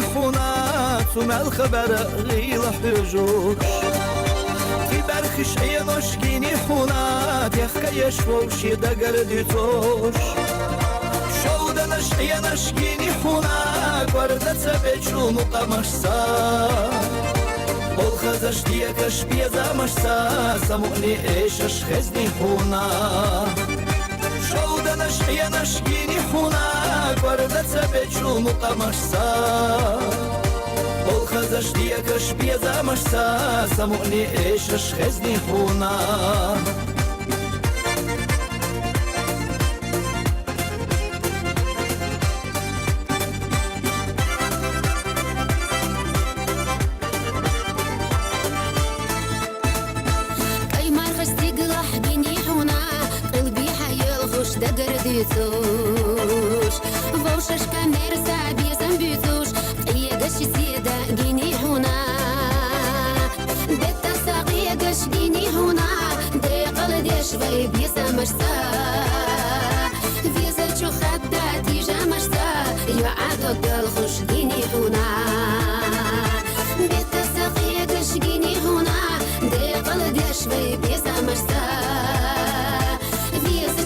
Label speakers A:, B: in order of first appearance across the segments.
A: حونات ومع الخبر غيل حجوش برخش عينوشكيني حونات يخكي شوشي دقر ديتوش شودنش عينوشكيني حونات وردة سبيتشو مقامشسا والخزش ديكش بيزامشسا سموني ايشش خزني حونات شودنش عينوشكيني حونات وردة سبيتشو مقامشسا والخزش ديكش بيزامشسا سموني ايشش خزني حونات
B: دقر ديتوش فوشش كامير سابي زنبيتوش قيقش سيدا جيني هنا بيتا ساقيقش جيني هنا ديقل ديش غيب يسامشتا فيزل شو خداتي جامشتا يعادو الخش جيني هنا بيتا ساقيقش جيني هنا ديقل ديش غيب يسامشتا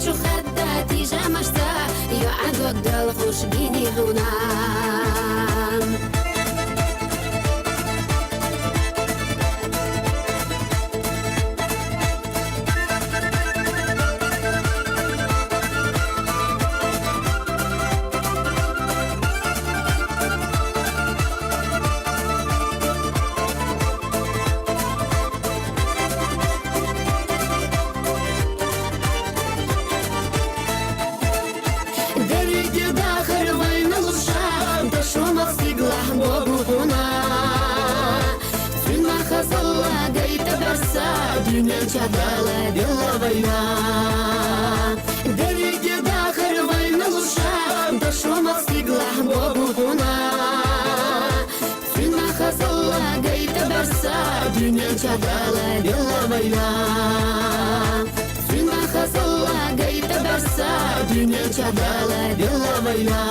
B: شو خداتي جامشتا يعد وقت الخوش بيني هنا Dünya çadala dilla vayna Derige dakhir vayna lusha Dashomak stiglah bobuhuna Dünya khazalla gayta barsa Dünya çadala dilla vayna Dünya khazalla gayta barsa Dünya çadala dilla vayna